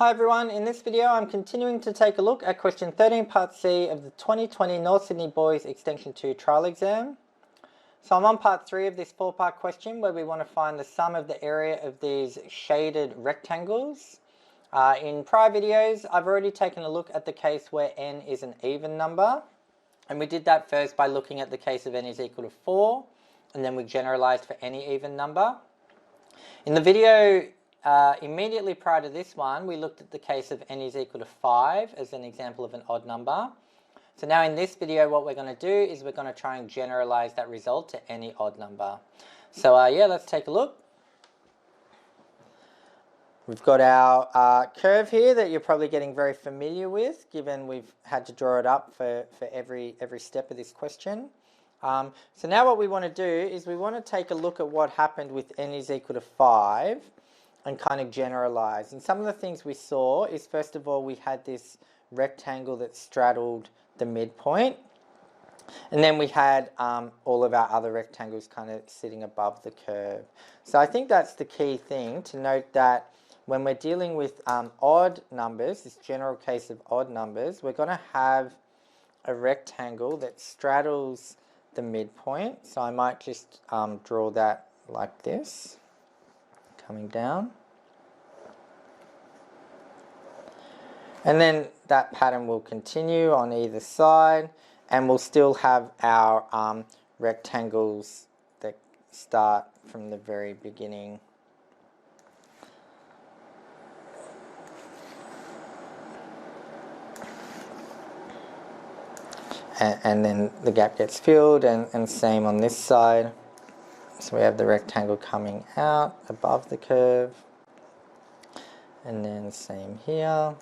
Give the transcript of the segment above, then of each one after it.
Hi everyone, in this video I'm continuing to take a look at question 13 part C of the 2020 North Sydney Boys Extension 2 trial exam. So I'm on part 3 of this 4-part question where we want to find the sum of the area of these shaded rectangles. In prior videos I've already taken a look at the case where n is an even number, and we did that first by looking at the case of n is equal to 4, and then we generalized for any even number. In the video immediately prior to this one, we looked at the case of n is equal to 5 as an example of an odd number. So now in this video, what we're going to do is we're going to try and generalize that result to any odd number. So yeah, let's take a look. We've got our curve here that you're probably getting very familiar with, given we've had to draw it up for every step of this question. So now what we want to do is we want to take a look at what happened with n is equal to 5 and kind of generalize. And some of the things we saw is, first of all, we had this rectangle that straddled the midpoint, and then we had all of our other rectangles kind of sitting above the curve. So I think that's the key thing to note, that when we're dealing with odd numbers, this general case of odd numbers, we're going to have a rectangle that straddles the midpoint. So I might just draw that like this, coming down. And then that pattern will continue on either side, and we'll still have our rectangles that start from the very beginning. And then the gap gets filled, and same on this side. So we have the rectangle coming out above the curve, and then same here.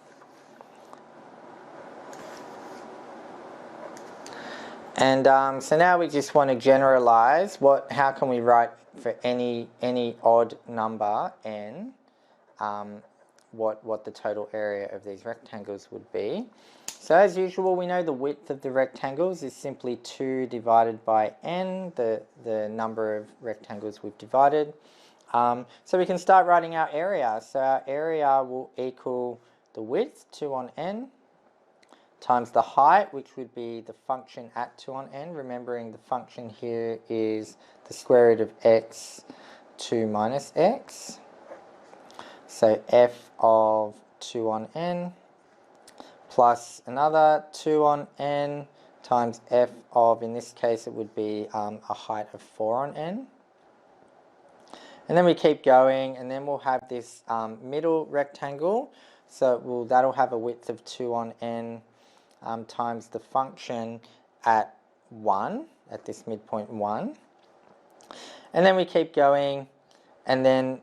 And so now we just want to generalize how can we write for any odd number n, what the total area of these rectangles would be. So as usual, we know the width of the rectangles is simply 2 divided by n, the number of rectangles we've divided. So we can start writing our area. So our area will equal the width, 2 on n, times the height, which would be the function at 2 on n. Remembering the function here is the square root of x 2 minus x. So f of 2 on n plus another 2 on n times f of, in this case it would be a height of 4 on n. And then we keep going, and then we'll have this middle rectangle. So that'll have a width of 2 on n times the function at 1, at this midpoint 1. And then we keep going, and then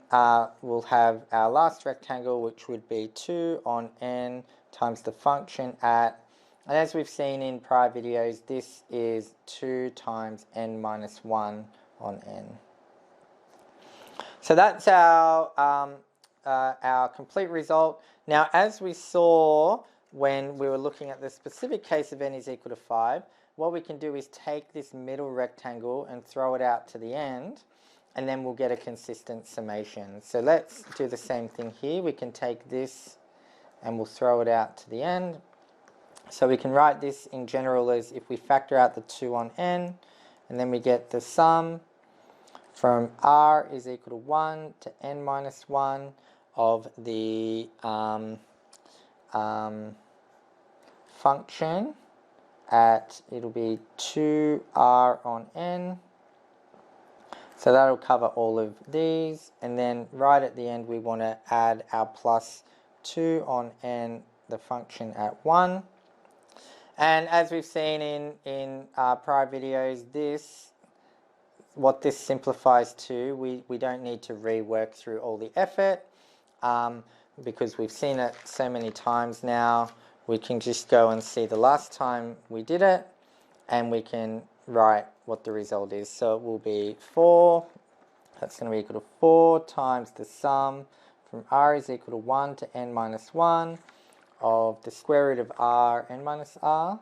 we'll have our last rectangle, which would be 2 on n times the function at, and as we've seen in prior videos, this is 2 times n minus 1 on n. So that's our complete result. Now, as we saw when we were looking at the specific case of n is equal to 5, what we can do is take this middle rectangle and throw it out to the end, and then we'll get a consistent summation. So let's do the same thing here. We can take this and we'll throw it out to the end. So we can write this in general as, if we factor out the 2 on n, and then we get the sum from r is equal to 1 to n minus 1 of the function at, it'll be 2r on n. So that'll cover all of these, and then right at the end we want to add our plus 2 on n, the function at 1. And as we've seen in prior videos, what this simplifies to, we don't need to rework through all the effort, because we've seen it so many times now. We can just go and see the last time we did it, and we can write what the result is. So it will be 4, that's going to be equal to 4 times the sum from r is equal to 1 to n minus 1 of the square root of r n minus r.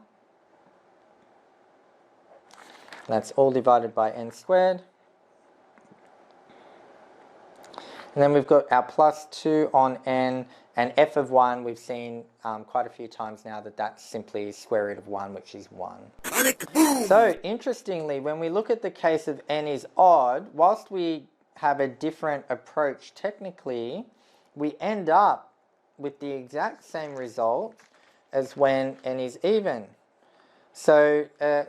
That's all divided by n squared. And then we've got our plus 2 on n, and f of 1 we've seen quite a few times now that that's simply square root of 1, which is 1. So interestingly, when we look at the case of n is odd, whilst we have a different approach technically, we end up with the exact same result as when n is even. So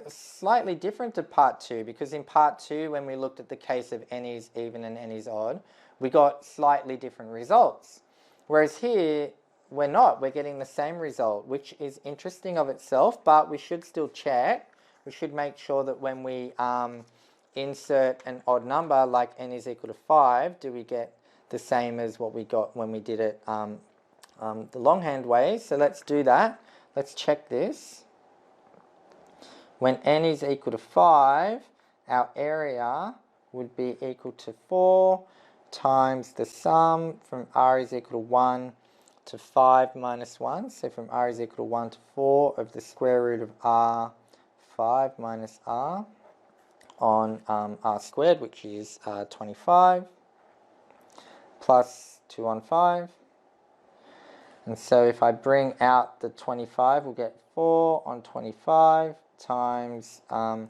slightly different to part 2, because in part 2 when we looked at the case of n is even and n is odd, we got slightly different results. Whereas here, we're not. We're getting the same result, which is interesting of itself, but we should still check. We should make sure that when we insert an odd number like n is equal to 5, do we get the same as what we got when we did it the longhand way? So let's do that. Let's check this. When n is equal to 5, our area would be equal to 4 times the sum from r is equal to 1 to 5 minus 1. So from r is equal to 1 to 4 of the square root of r 5 minus r on r squared, which is 25, plus 2 on 5. And so if I bring out the 25, we'll get 4 on 25 times the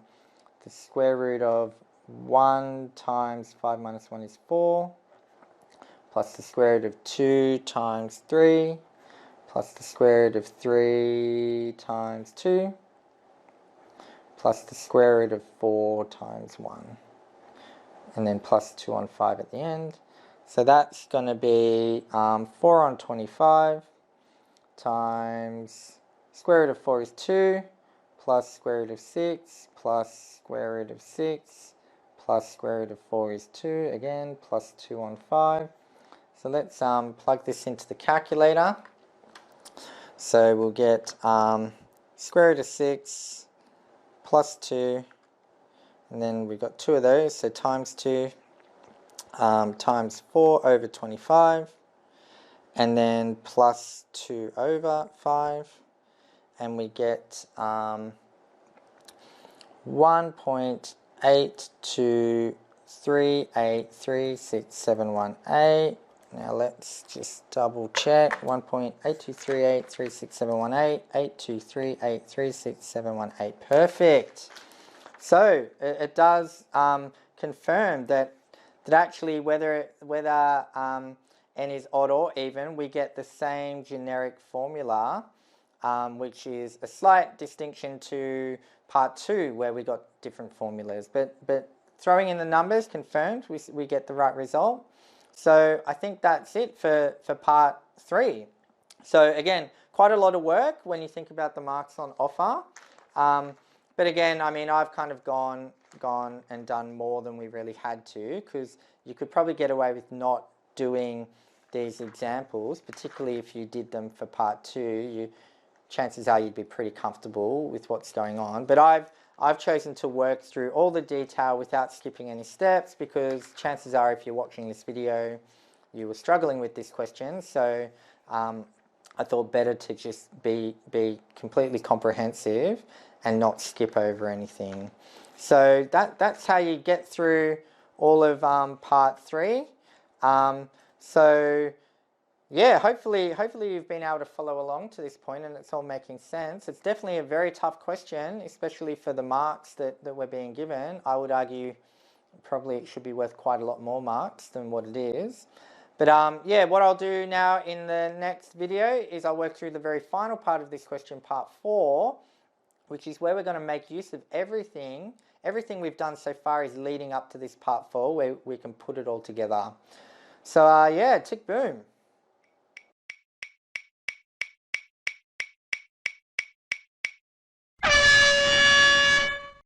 square root of 1 times 5 minus 1 is 4, plus the square root of 2 times 3, plus the square root of 3 times 2, plus the square root of 4 times 1, and then plus 2 on 5 at the end. So that's going to be 4 on 25 times square root of 4 is 2, plus square root of 6, plus square root of 6, plus square root of 4 is 2, again, plus 2 on 5. So let's plug this into the calculator. So we'll get square root of 6 plus 2, and then we've got 2 of those, so times 2 times 4 over 25, and then plus 2 over 5, and we get 1.8238367118. Now let's just double check. 1.8238367118, 8238367118. Perfect. So it does confirm that actually whether n is odd or even, we get the same generic formula, which is a slight distinction to part 2 where we got different formulas. But throwing in the numbers confirmed we get the right result. So I think that's it for part 3. So again, quite a lot of work when you think about the marks on offer. But again, I mean, I've kind of gone and done more than we really had to, because you could probably get away with not doing these examples, particularly if you did them for part 2. Chances are you'd be pretty comfortable with what's going on. But I've chosen to work through all the detail without skipping any steps, because chances are if you're watching this video, you were struggling with this question. So I thought better to just be completely comprehensive and not skip over anything. So that's how you get through all of part 3. So yeah, hopefully you've been able to follow along to this point and it's all making sense. It's definitely a very tough question, especially for the marks that we're being given. I would argue probably it should be worth quite a lot more marks than what it is. But yeah, what I'll do now in the next video is I'll work through the very final part of this question, part 4, which is where we're going to make use of everything. Everything we've done so far is leading up to this part 4, where we can put it all together. So yeah, tick boom.